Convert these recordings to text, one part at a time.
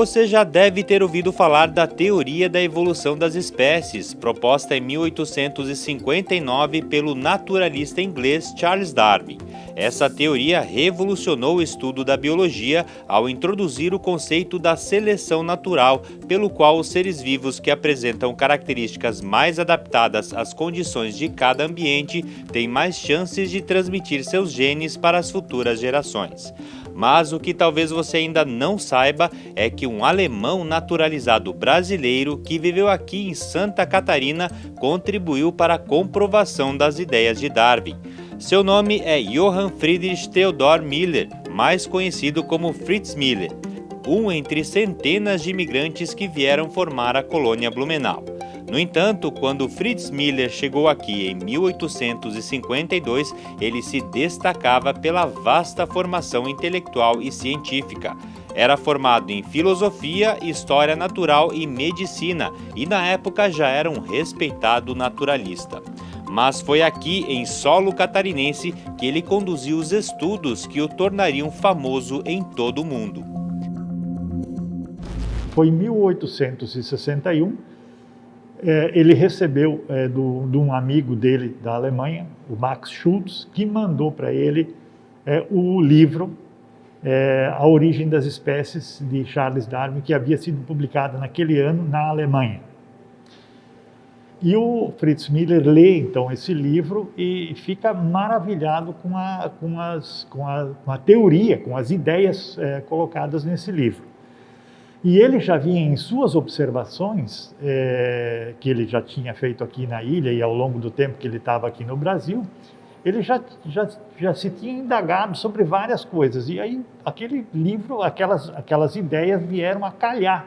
Você já deve ter ouvido falar da teoria da evolução das espécies, proposta em 1859 pelo naturalista inglês Charles Darwin. Essa teoria revolucionou o estudo da biologia ao introduzir o conceito da seleção natural, pelo qual os seres vivos que apresentam características mais adaptadas às condições de cada ambiente têm mais chances de transmitir seus genes para as futuras gerações. Mas o que talvez você ainda não saiba é que um alemão naturalizado brasileiro que viveu aqui em Santa Catarina contribuiu para a comprovação das ideias de Darwin. Seu nome é Johann Friedrich Theodor Miller, mais conhecido como Fritz Miller, um entre centenas de imigrantes que vieram formar a colônia Blumenau. No entanto, quando Fritz Miller chegou aqui em 1852, ele se destacava pela vasta formação intelectual e científica. Era formado em filosofia, história natural e medicina, e na época já era um respeitado naturalista. Mas foi aqui, em solo catarinense, que ele conduziu os estudos que o tornariam famoso em todo o mundo. Foi em 1861. Ele recebeu de um amigo dele da Alemanha, o Max Schultz, que mandou para ele o livro A Origem das Espécies, de Charles Darwin, que havia sido publicado naquele ano na Alemanha. E o Fritz Miller lê então esse livro e fica maravilhado com a teoria, com as ideias colocadas nesse livro. E ele já vinha em suas observações, que ele já tinha feito aqui na ilha e ao longo do tempo que ele estava aqui no Brasil, ele já se tinha indagado sobre várias coisas. E aí aquele livro, aquelas ideias vieram a calhar,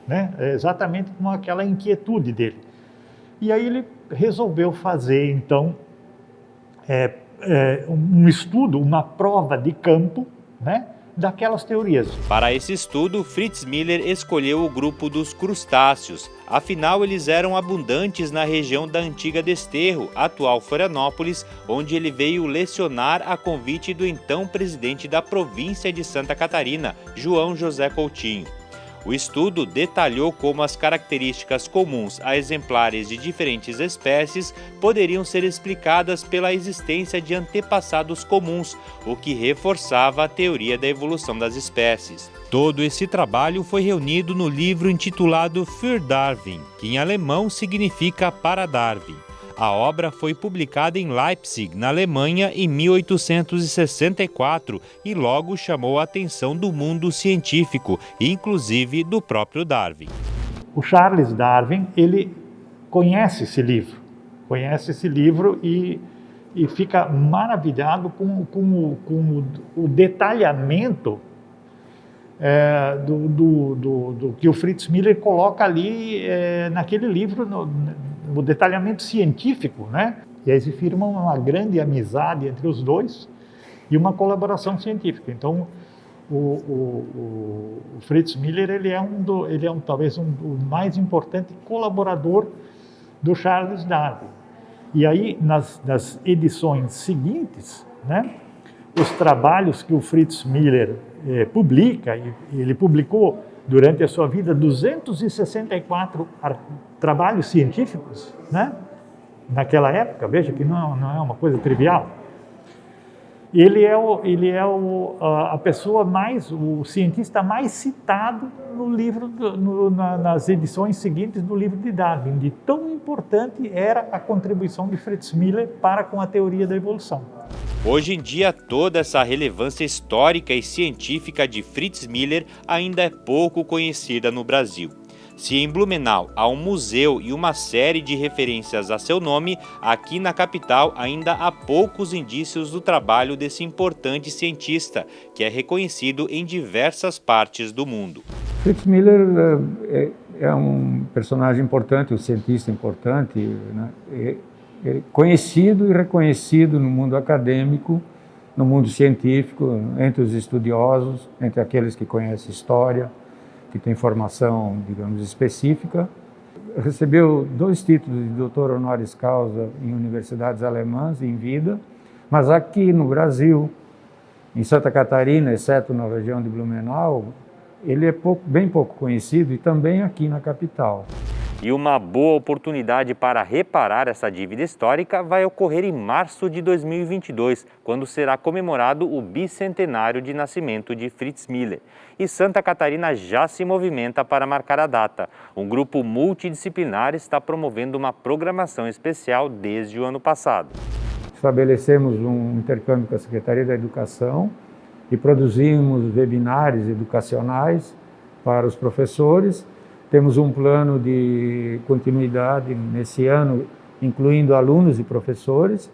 né? Exatamente com aquela inquietude dele. E aí ele resolveu fazer, então, um estudo, uma prova de campo, né, daquelas teorias. Para esse estudo, Fritz Miller escolheu o grupo dos crustáceos, afinal eles eram abundantes na região da antiga Desterro, atual Florianópolis, onde ele veio lecionar a convite do então presidente da província de Santa Catarina, João José Coutinho. O estudo detalhou como as características comuns a exemplares de diferentes espécies poderiam ser explicadas pela existência de antepassados comuns, o que reforçava a teoria da evolução das espécies. Todo esse trabalho foi reunido no livro intitulado Für Darwin, que em alemão significa para Darwin. A obra foi publicada em Leipzig, na Alemanha, em 1864 e logo chamou a atenção do mundo científico, inclusive do próprio Darwin. O Charles Darwin, ele conhece esse livro e fica maravilhado com o detalhamento do que o Fritz Miller coloca ali naquele livro, o detalhamento científico, né? E aí se firma uma grande amizade entre os dois e uma colaboração científica. Então, o Fritz Miller ele é talvez o mais importante colaborador do Charles Darwin. E aí nas edições seguintes, né, os trabalhos que o Fritz Miller publica, e ele publicou durante a sua vida 264 trabalhos científicos, né? Naquela época, veja que não é uma coisa trivial. Ele é a pessoa o cientista mais citado no livro, nas edições seguintes do livro de Darwin, de tão importante era a contribuição de Fritz Miller para com a teoria da evolução. Hoje em dia, toda essa relevância histórica e científica de Fritz Miller ainda é pouco conhecida no Brasil. Se em Blumenau há um museu e uma série de referências a seu nome, aqui na capital ainda há poucos indícios do trabalho desse importante cientista, que é reconhecido em diversas partes do mundo. Fritz Miller é um personagem importante, um cientista importante, né? Conhecido e reconhecido no mundo acadêmico, no mundo científico, entre os estudiosos, entre aqueles que conhecem história, que tem formação, digamos, específica. Recebeu 2 títulos de doutor honoris causa em universidades alemãs em vida, mas aqui no Brasil, em Santa Catarina, exceto na região de Blumenau, ele é bem pouco conhecido e também aqui na capital. E uma boa oportunidade para reparar essa dívida histórica vai ocorrer em março de 2022, quando será comemorado o bicentenário de nascimento de Fritz Miller. E Santa Catarina já se movimenta para marcar a data. Um grupo multidisciplinar está promovendo uma programação especial desde o ano passado. Estabelecemos um intercâmbio com a Secretaria da Educação e produzimos webinários educacionais para os professores. Temos um plano de continuidade nesse ano, incluindo alunos e professores.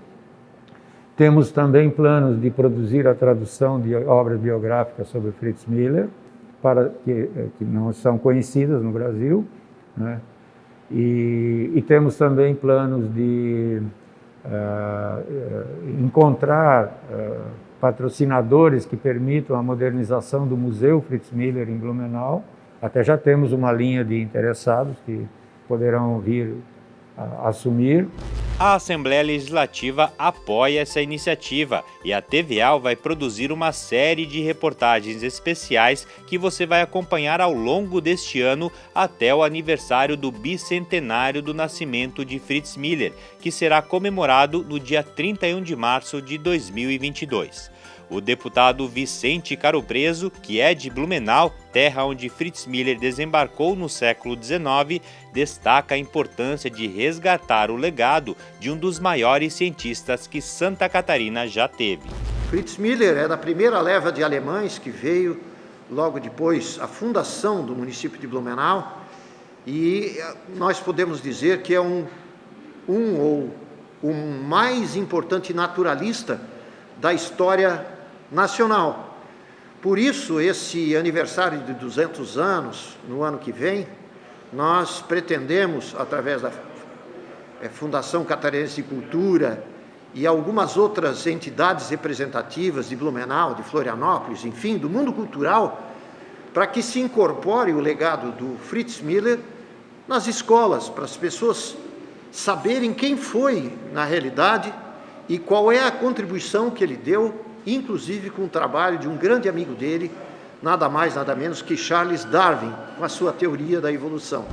Temos também planos de produzir a tradução de obras biográficas sobre Fritz Miller, que não são conhecidas no Brasil, né? E temos também planos de encontrar patrocinadores que permitam a modernização do Museu Fritz Miller em Blumenau. Até já temos uma linha de interessados que poderão vir a assumir. A Assembleia Legislativa apoia essa iniciativa e a TVA vai produzir uma série de reportagens especiais que você vai acompanhar ao longo deste ano até o aniversário do bicentenário do nascimento de Fritz Miller, que será comemorado no dia 31 de março de 2022. O deputado Vicente Caropreso, que é de Blumenau, terra onde Fritz Miller desembarcou no século XIX, destaca a importância de resgatar o legado de um dos maiores cientistas que Santa Catarina já teve. Fritz Miller é da primeira leva de alemães que veio logo depois a fundação do município de Blumenau, e nós podemos dizer que é o mais importante naturalista da história nacional. Por isso, esse aniversário de 200 anos, no ano que vem, nós pretendemos, através da Fundação Catarinense de Cultura e algumas outras entidades representativas de Blumenau, de Florianópolis, enfim, do mundo cultural, para que se incorpore o legado do Fritz Miller nas escolas, para as pessoas saberem quem foi na realidade e qual é a contribuição que ele deu, inclusive com o trabalho de um grande amigo dele, nada mais, nada menos que Charles Darwin, com a sua teoria da evolução.